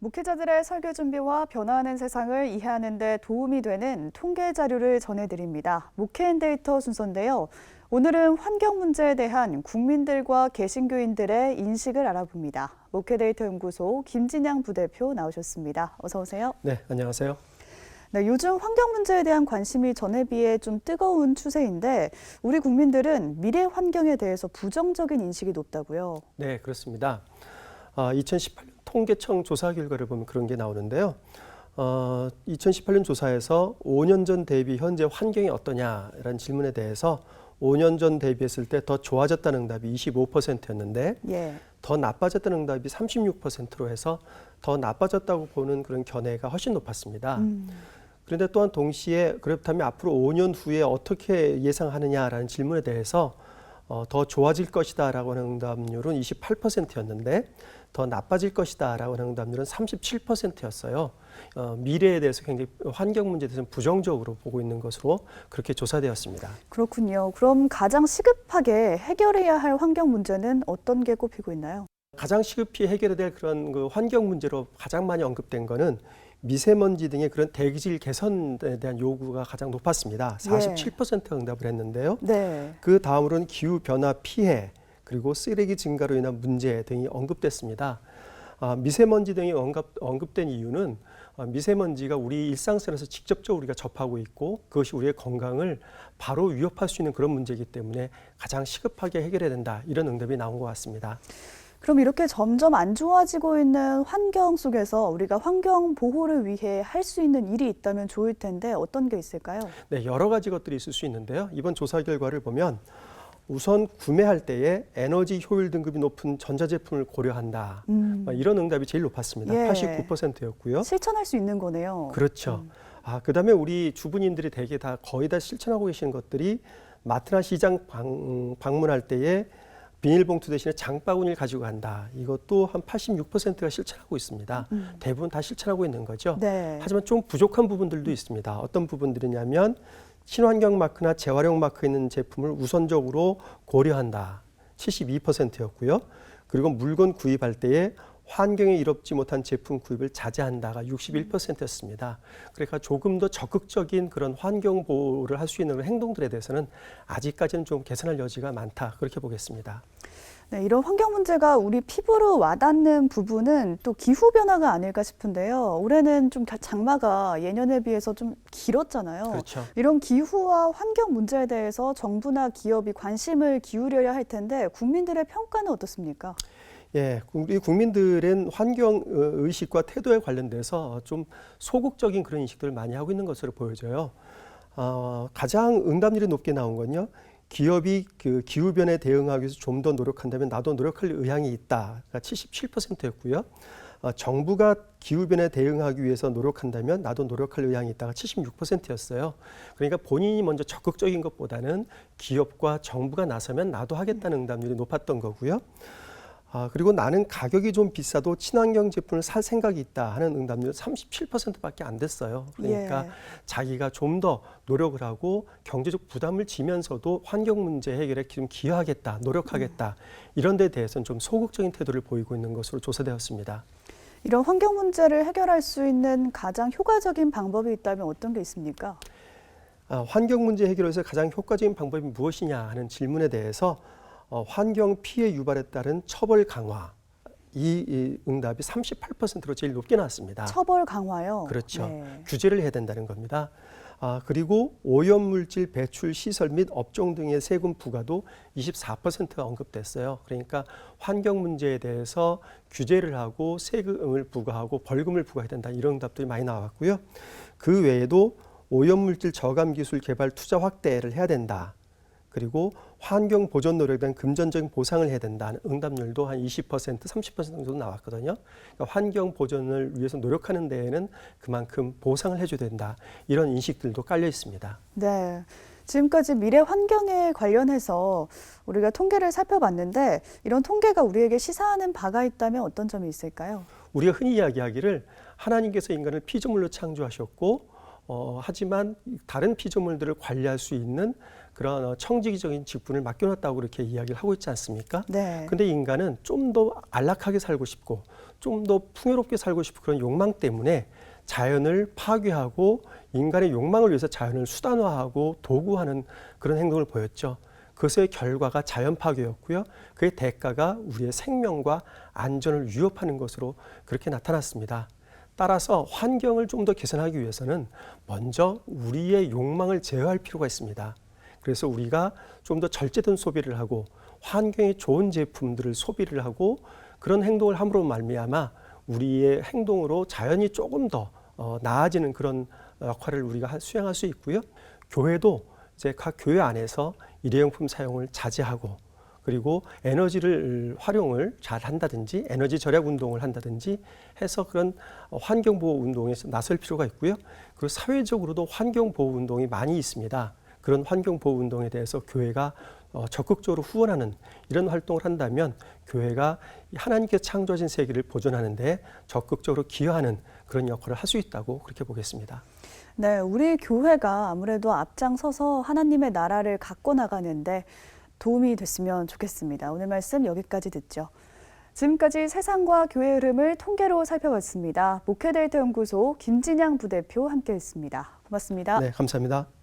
목회자들의 설교 준비와 변화하는 세상을 이해하는 데 도움이 되는 통계 자료를 전해드립니다. 목회앤데이터 순서인데요. 오늘은 환경 문제에 대한 국민들과 개신교인들의 인식을 알아봅니다. 목회데이터 연구소 김진양 부대표 나오셨습니다. 어서 오세요. 네, 안녕하세요. 네, 요즘 환경 문제에 대한 관심이 전에 비해 좀 뜨거운 추세인데 우리 국민들은 미래 환경에 대해서 부정적인 인식이 높다고요? 네, 그렇습니다. 2018년 통계청 조사 결과를 보면 그런 게 나오는데요. 2018년 조사에서 5년 전 대비 현재 환경이 어떠냐라는 질문에 대해서 5년 전 대비했을 때 더 좋아졌다는 응답이 25%였는데 더 나빠졌다는 응답이 36%로 해서 더 나빠졌다고 보는 그런 견해가 훨씬 높았습니다. 그런데 또한 동시에 그렇다면 앞으로 5년 후에 어떻게 예상하느냐라는 질문에 대해서 더 좋아질 것이다라고 하는 응답률은 28%였는데 더 나빠질 것이다라고 하는 응답률은 37%였어요. 미래에 대해서 굉장히 환경 문제에 대해서는 부정적으로 보고 있는 것으로 그렇게 조사되었습니다. 그렇군요. 그럼 가장 시급하게 해결해야 할 환경 문제는 어떤 게 꼽히고 있나요? 가장 시급히 해결해야 될 그런 그 환경 문제로 가장 많이 언급된 거는 미세먼지 등의 그런 대기질 개선에 대한 요구가 가장 높았습니다. 47%가 응답을 했는데요. 그 다음으로는 기후변화 피해, 그리고 쓰레기 증가로 인한 문제 등이 언급됐습니다. 미세먼지 등이 언급된 이유는 미세먼지가 우리 일상생활에서 직접적으로 우리가 접하고 있고 그것이 우리의 건강을 바로 위협할 수 있는 그런 문제이기 때문에 가장 시급하게 해결해야 된다. 이런 응답이 나온 것 같습니다. 그럼 이렇게 점점 안 좋아지고 있는 환경 속에서 우리가 환경 보호를 위해 할 수 있는 일이 있다면 좋을 텐데 어떤 게 있을까요? 네, 여러 가지 것들이 있을 수 있는데요. 이번 조사 결과를 보면 우선 구매할 때에 에너지 효율 등급이 높은 전자제품을 고려한다. 이런 응답이 제일 높았습니다. 89%였고요. 실천할 수 있는 거네요. 그렇죠. 그다음에 우리 주부님들이 대개 거의 다 실천하고 계시는 것들이 마트나 시장 방문할 때에 비닐봉투 대신에 장바구니를 가지고 간다. 이것도 한 86%가 실천하고 있습니다. 대부분 다 실천하고 있는 거죠. 하지만 좀 부족한 부분들도 있습니다. 어떤 부분들이냐면 친환경 마크나 재활용 마크 있는 제품을 우선적으로 고려한다. 72%였고요. 그리고 물건 구입할 때에 환경에 이롭지 못한 제품 구입을 자제한다가 61%였습니다. 그러니까 조금 더 적극적인 그런 환경 보호를 할 수 있는 행동들에 대해서는 아직까지는 좀 개선할 여지가 많다. 그렇게 보겠습니다. 네, 이런 환경 문제가 우리 피부로 와닿는 부분은 또 기후변화가 아닐까 싶은데요. 올해는 좀 장마가 예년에 비해서 좀 길었잖아요. 그렇죠. 이런 기후와 환경 문제에 대해서 정부나 기업이 관심을 기울여야 할 텐데 국민들의 평가는 어떻습니까? 예, 우리 국민들은 환경 의식과 태도에 관련돼서 좀 소극적인 그런 인식들을 많이 하고 있는 것으로 보여져요. 가장 응답률이 높게 나온 건요. 기업이 그 기후변화에 대응하기 위해서 좀 더 노력한다면 나도 노력할 의향이 있다. 77%였고요. 정부가 기후변화에 대응하기 위해서 노력한다면 나도 노력할 의향이 있다가 76%였어요. 그러니까 본인이 먼저 적극적인 것보다는 기업과 정부가 나서면 나도 하겠다는 응답률이 높았던 거고요. 그리고 나는 가격이 좀 비싸도 친환경 제품을 살 생각이 있다 하는 응답률은 37%밖에 안 됐어요. 그러니까 자기가 좀 더 노력을 하고 경제적 부담을 지면서도 환경 문제 해결에 좀 기여하겠다, 노력하겠다 이런 데 대해서는 좀 소극적인 태도를 보이고 있는 것으로 조사되었습니다. 이런 환경 문제를 해결할 수 있는 가장 효과적인 방법이 있다면 어떤 게 있습니까? 환경 문제 해결에서 가장 효과적인 방법이 무엇이냐 하는 질문에 대해서 환경 피해 유발에 따른 처벌 강화, 이 응답이 38%로 제일 높게 나왔습니다. 처벌 강화요? 그렇죠. 규제를 해야 된다는 겁니다. 그리고 오염물질 배출 시설 및 업종 등의 세금 부과도 24%가 언급됐어요. 그러니까 환경 문제에 대해서 규제를 하고 세금을 부과하고 벌금을 부과해야 된다. 이런 응답들이 많이 나왔고요. 그 외에도 오염물질 저감 기술 개발 투자 확대를 해야 된다. 그리고 환경 보존 노력에 대한 금전적인 보상을 해야 된다는 응답률도 한 20%, 30% 정도 나왔거든요. 그러니까 환경 보존을 위해서 노력하는 데에는 그만큼 보상을 해줘야 된다. 이런 인식들도 깔려 있습니다. 네. 지금까지 미래 환경에 관련해서 우리가 통계를 살펴봤는데 이런 통계가 우리에게 시사하는 바가 있다면 어떤 점이 있을까요? 우리가 흔히 이야기하기를 하나님께서 인간을 피조물로 창조하셨고 하지만 다른 피조물들을 관리할 수 있는 그런 청지기적인 직분을 맡겨놨다고 그렇게 이야기를 하고 있지 않습니까? 네. 근데 인간은 좀 더 안락하게 살고 싶고 좀 더 풍요롭게 살고 싶은 그런 욕망 때문에 자연을 파괴하고 인간의 욕망을 위해서 자연을 수단화하고 도구하는 그런 행동을 보였죠. 그것의 결과가 자연 파괴였고요. 그의 대가가 우리의 생명과 안전을 위협하는 것으로 그렇게 나타났습니다. 따라서 환경을 좀 더 개선하기 위해서는 먼저 우리의 욕망을 제어할 필요가 있습니다. 그래서 우리가 좀 더 절제된 소비를 하고 환경에 좋은 제품들을 소비를 하고 그런 행동을 함으로 말미암아 우리의 행동으로 자연이 조금 더 나아지는 그런 역할을 우리가 수행할 수 있고요. 교회도 이제 각 교회 안에서 일회용품 사용을 자제하고 그리고 에너지를 활용을 잘 한다든지 에너지 절약 운동을 한다든지 해서 그런 환경보호 운동에 나설 필요가 있고요. 그리고 사회적으로도 환경보호 운동이 많이 있습니다. 그런 환경보호 운동에 대해서 교회가 적극적으로 후원하는 이런 활동을 한다면 교회가 하나님께서 창조하신 세계를 보존하는 데 적극적으로 기여하는 그런 역할을 할 수 있다고 그렇게 보겠습니다. 네, 우리 교회가 아무래도 앞장서서 하나님의 나라를 갖고 나가는데 도움이 됐으면 좋겠습니다. 오늘 말씀 여기까지 듣죠. 지금까지 세상과 교회 흐름을 통계로 살펴봤습니다. 목회데이터 연구소 김진양 부대표 함께했습니다. 고맙습니다. 네, 감사합니다.